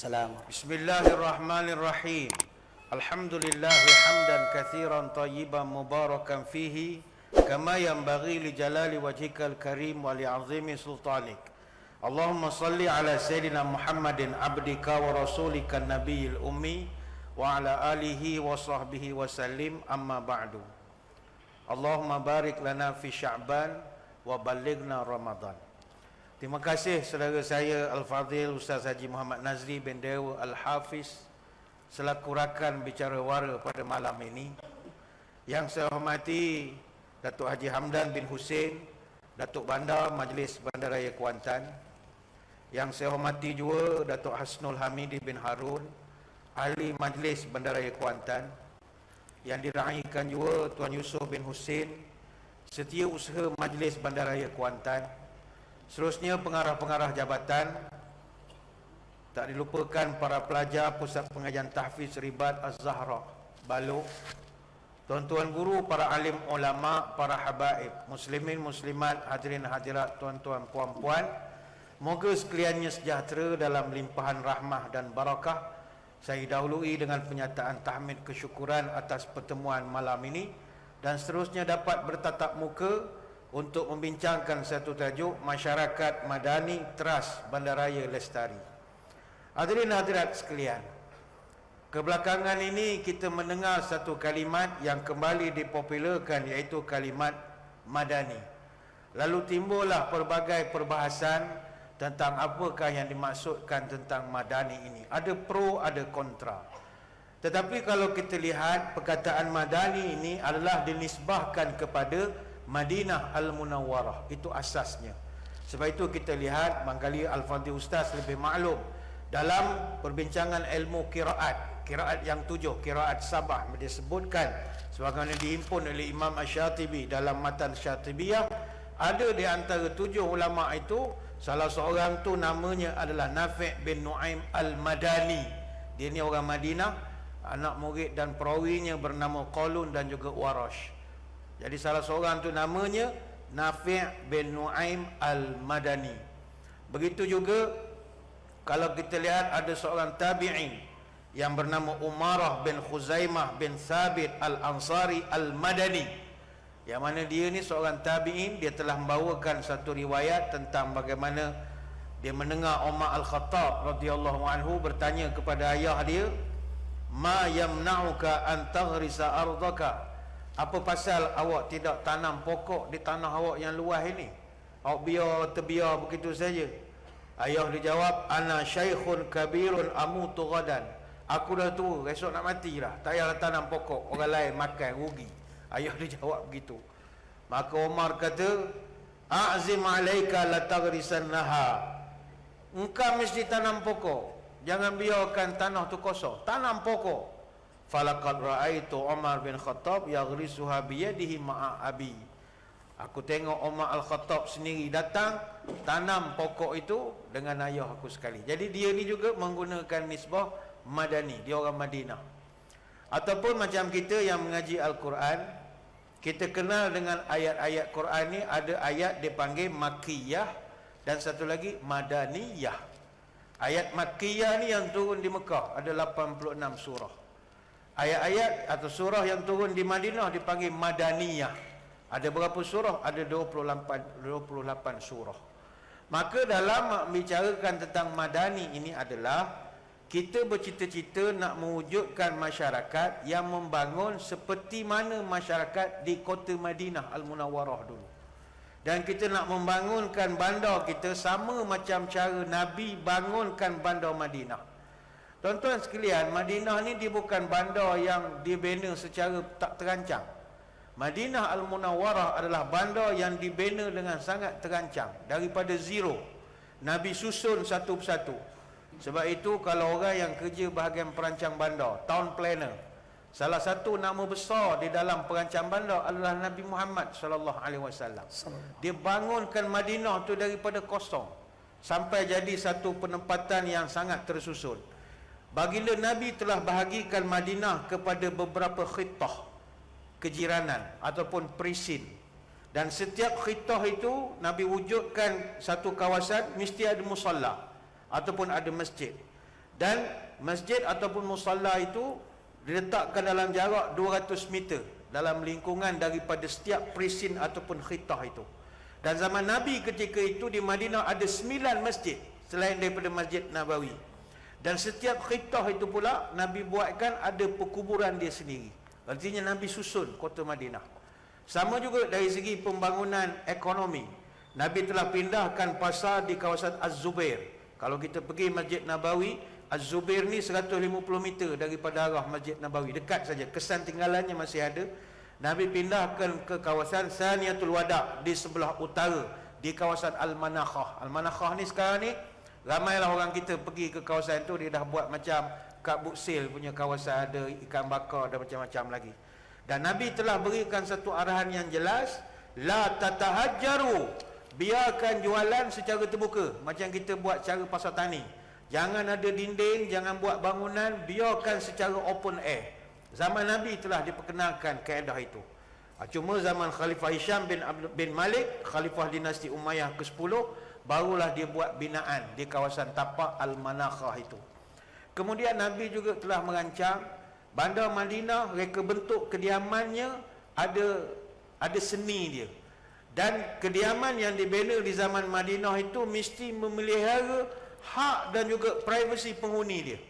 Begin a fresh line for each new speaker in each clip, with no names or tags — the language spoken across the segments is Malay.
Salam.
Bismillahirrahmanirrahim. Alhamdulillahi hamdan kathiran tayyiban mubarakan fihi kama yanbaghi li jalali wajhikal karim wa li azimi sultanik. Allahumma salli ala sayyidina Muhammadin abdika wa rasulika nabiyil ummi wa ala alihi wa sahbihi wa sallim, amma ba'du. Allahumma barik lana fi Sya'ban wa balighna Ramadan. Terima kasih saudara saya Al-Fadhil Ustaz Haji Muhammad Nazri bin Dewa Al-Hafiz selaku rakan bicara wara pada malam ini. Yang saya hormati Datuk Haji Hamdan bin Hussein, Datuk Bandar Majlis Bandaraya Kuantan. Yang saya hormati juga Datuk Hasnul Hamidi bin Harun, Ahli Majlis Bandaraya Kuantan. Yang diraihkan juga Tuan Yusof bin Hussein, Setiausaha Majlis Bandaraya Kuantan. Seterusnya pengarah-pengarah jabatan, tak dilupakan para pelajar Pusat Pengajian Tahfiz Ribat Az-Zahra Balok, tuan-tuan guru, para alim ulama, para habaib, muslimin muslimat, hadirin hadirat, tuan-tuan puan-puan, moga sekaliannya sejahtera dalam limpahan rahmah dan barakah. Saya dahului dengan penyataan tahmid kesyukuran atas pertemuan malam ini, dan seterusnya dapat bertatap muka untuk membincangkan satu tajuk Masyarakat Madani Trust Bandaraya Lestari. Hadirin hadirat sekalian, kebelakangan ini kita mendengar satu kalimat yang kembali dipopularkan, iaitu kalimat Madani. Lalu timbullah pelbagai perbahasan tentang apakah yang dimaksudkan tentang Madani ini. Ada pro, ada kontra. Tetapi kalau kita lihat, perkataan Madani ini adalah dinisbahkan kepada Madinah Al-Munawwarah, itu asasnya. Sebab itu kita lihat, barangkali Al-Fadhil Ustaz lebih maklum dalam perbincangan ilmu kiraat, kiraat yang 7, kiraat Sabah, disebutkan sebagaimana dihimpun oleh Imam Asy-Syatibi dalam Matan Syatibiyah. Ada di antara 7 ulama itu, salah seorang tu namanya adalah Nafi' bin Nu'aim Al-Madani. Dia ni orang Madinah, anak murid dan perawinya bernama Qalun dan juga Warash. Jadi salah seorang tu namanya Nafi' bin Nu'aim Al-Madani. Begitu juga kalau kita lihat ada seorang tabi'in yang bernama Umarah bin Khuzaimah bin Thabit Al-Ansari Al-Madani, yang mana dia ni seorang tabi'in. Dia telah membawakan satu riwayat tentang bagaimana dia mendengar Umar Al-Khattab radhiyallahu anhu bertanya kepada ayah dia, "Ma yamna'uka an taghrisa ardaka?" Apa pasal awak tidak tanam pokok di tanah awak yang luas ini? Awak biar terbiar begitu saja. Ayah dijawab, "Ana syaikhun kabirun amutu ghadan." Aku dah tua, esok nak mati dah. Tak payah tanam pokok, orang lain makan rugi. Ayah dijawab begitu. Maka Umar kata, "A'zim alaika la taghrisannaha." Engkau mesti tanam pokok. Jangan biarkan tanah tu kosong. Tanam pokok. Falaqad ra'aitu Umar bin Khattab yaghrisuha biyadihi ma'a abi. Aku tengok Umar Al-Khattab sendiri datang tanam pokok itu dengan ayah aku sekali. Jadi dia ni juga menggunakan nisbah Madani, dia orang Madinah. Ataupun macam kita yang mengaji Al-Quran, kita kenal dengan ayat-ayat Quran ni, ada ayat dipanggil Makkiyah dan satu lagi Madaniyah. Ayat Makkiyah ni yang turun di Mekah, ada 86 surah. Ayat-ayat atau surah yang turun di Madinah dipanggil Madaniyah. Ada berapa surah? Ada 28 surah. Maka dalam membicarakan tentang Madani ini adalah kita bercita-cita nak mewujudkan masyarakat yang membangun seperti mana masyarakat di kota Madinah Al-Munawwarah dulu. Dan kita nak membangunkan bandar kita sama macam cara Nabi bangunkan bandar Madinah. Tuan-tuan sekalian, Madinah ni dia bukan bandar yang dibina secara tak terancang. Madinah Al-Munawwarah adalah bandar yang dibina dengan sangat terancang. Daripada zero, Nabi susun satu persatu. Sebab itu kalau orang yang kerja bahagian perancang bandar, town planner, salah satu nama besar di dalam perancang bandar adalah Nabi Muhammad SAW. Dia bangunkan Madinah tu daripada kosong sampai jadi satu penempatan yang sangat tersusun. Baginda Nabi telah bahagikan Madinah kepada beberapa khitah, kejiranan ataupun perisin. Dan setiap khitah itu Nabi wujudkan satu kawasan mesti ada musalla ataupun ada masjid. Dan masjid ataupun musalla itu diletakkan dalam jarak 200 meter dalam lingkungan daripada setiap presin ataupun khitah itu. Dan zaman Nabi ketika itu di Madinah ada 9 masjid selain daripada Masjid Nabawi. Dan setiap khitah itu pula Nabi buatkan ada perkuburan dia sendiri. Artinya Nabi susun kota Madinah. Sama juga dari segi pembangunan ekonomi. Nabi telah pindahkan pasar di kawasan Az-Zubair. Kalau kita pergi Masjid Nabawi, Az-Zubair ni 150 meter daripada arah Masjid Nabawi, dekat saja, kesan tinggalannya masih ada. Nabi pindahkan ke kawasan Saniyatul Wada di sebelah utara, di kawasan Al-Manakhah. Al-Manakhah ni sekarang ni ramailah orang kita pergi ke kawasan tu, dia dah buat macam Kak Buksil punya kawasan, ada ikan bakar dan macam-macam lagi. Dan Nabi telah berikan satu arahan yang jelas, la tatahajjaru, biarkan jualan secara terbuka, macam kita buat cara pasar tani. Jangan ada dinding, jangan buat bangunan, biarkan secara open air. Zaman Nabi telah diperkenalkan kaedah itu. Cuma zaman Khalifah Hisham bin Malik, Khalifah dinasti Umayyah ke-10, barulah dia buat binaan di kawasan tapak Al-Manakhah itu. Kemudian Nabi juga telah merancang bandar Madinah, reka bentuk kediamannya ada seni dia. Dan kediaman yang dibina di zaman Madinah itu mesti memelihara hak dan juga privasi penghuni dia.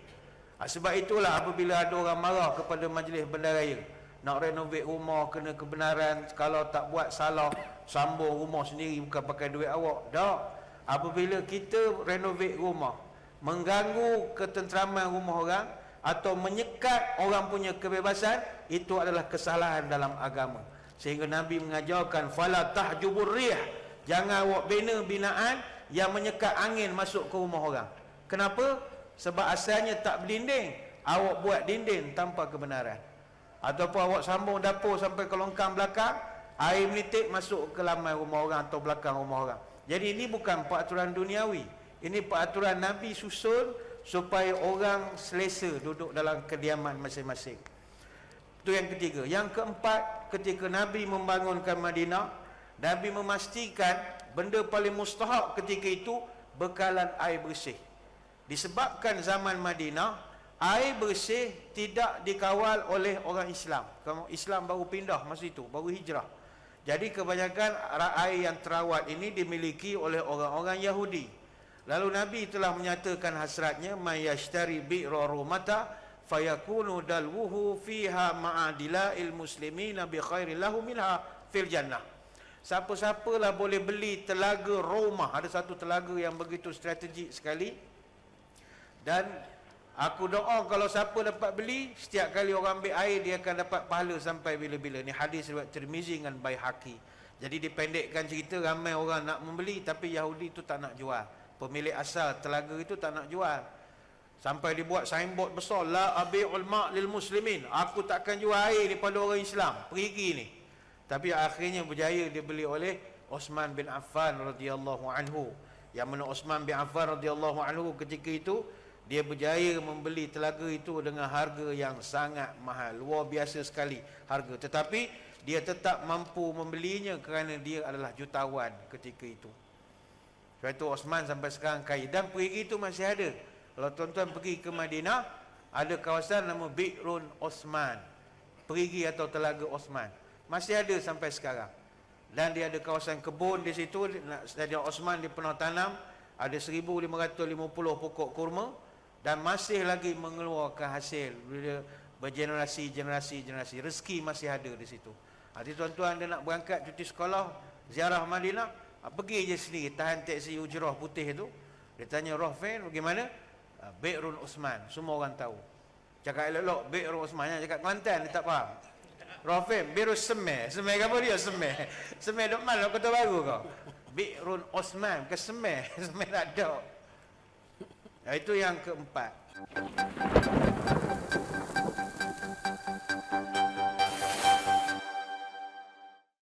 Sebab itulah apabila ada orang marah kepada majlis bendaraya, nak renovate rumah kena kebenaran, kalau tak buat salah sambung rumah sendiri, bukan pakai duit awak. Tak. Apabila kita renovate rumah, mengganggu ketenteraman rumah orang atau menyekat orang punya kebebasan, itu adalah kesalahan dalam agama. Sehingga Nabi mengajarkan fala tahjubur rih, jangan awak bina binaan yang menyekat angin masuk ke rumah orang. Kenapa? Sebab asalnya tak berdinding, awak buat dinding tanpa kebenaran. Ataupun awak sambung dapur sampai ke longkang belakang, air menitik masuk ke laman rumah orang atau belakang rumah orang. Jadi ini bukan peraturan duniawi, ini peraturan Nabi susun supaya orang selesa duduk dalam kediaman masing-masing. Itu yang ketiga. Yang keempat, ketika Nabi membangunkan Madinah, Nabi memastikan benda paling mustahak ketika itu bekalan air bersih. Disebabkan zaman Madinah air bersih tidak dikawal oleh orang Islam. Kamu Islam baru pindah masa itu, baru hijrah. Jadi kebanyakan air yang terawat ini dimiliki oleh orang-orang Yahudi. Lalu Nabi telah menyatakan hasratnya, may yashtari bi'ra rumata fayakunu dalwuhu fiha ma'adila'il muslimina bi khairi lahu minha fil jannah. Siapa-siapalah boleh beli telaga Roma. Ada satu telaga yang begitu strategik sekali. Dan aku doa kalau siapa dapat beli, setiap kali orang ambil air dia akan dapat pahala sampai bila-bila. Ni hadis riwayat Tirmizi dengan Baihaqi. Jadi dipendekkan cerita, ramai orang nak membeli tapi Yahudi itu tak nak jual. Pemilik asal telaga itu tak nak jual. Sampai dibuat signboard besar, la abi'ul ma' lil muslimin. Aku takkan jual air ni pada orang Islam, pergi ni. Tapi akhirnya berjaya dibeli oleh Osman bin Affan radhiyallahu anhu. Yang mana Osman bin Affan radhiyallahu anhu ketika itu dia berjaya membeli telaga itu dengan harga yang sangat mahal, luar biasa sekali harga. Tetapi dia tetap mampu membelinya kerana dia adalah jutawan ketika itu. Sebab itu Osman sampai sekarang kaya. Dan perigi itu masih ada. Kalau tuan-tuan pergi ke Madinah, ada kawasan nama Bi'run Osman, perigi atau telaga Osman, masih ada sampai sekarang. Dan dia ada kawasan kebun di situ. Stadion Osman dia pernah tanam ada 1550 pokok kurma dan masih lagi mengeluarkan hasil bergenerasi-generasi. Rezeki masih ada di situ. Jadi tuan-tuan dia nak berangkat cuti sekolah, ziarah Madinah, pergi je sendiri, tahan teksi Ujrah putih itu. Dia tanya Rahfin bagaimana? Bi'run Osman, semua orang tahu. Cakap elok-elok Bi'run Osman, yang cakap Kelantan dia tak faham. Rahfin, Bi'run Semeh. Semeh apa dia? Semeh. Semeh dok mana Kota Baru kau? Bi'run Osman, bukan Semeh. Semeh tak ada. Itu yang keempat.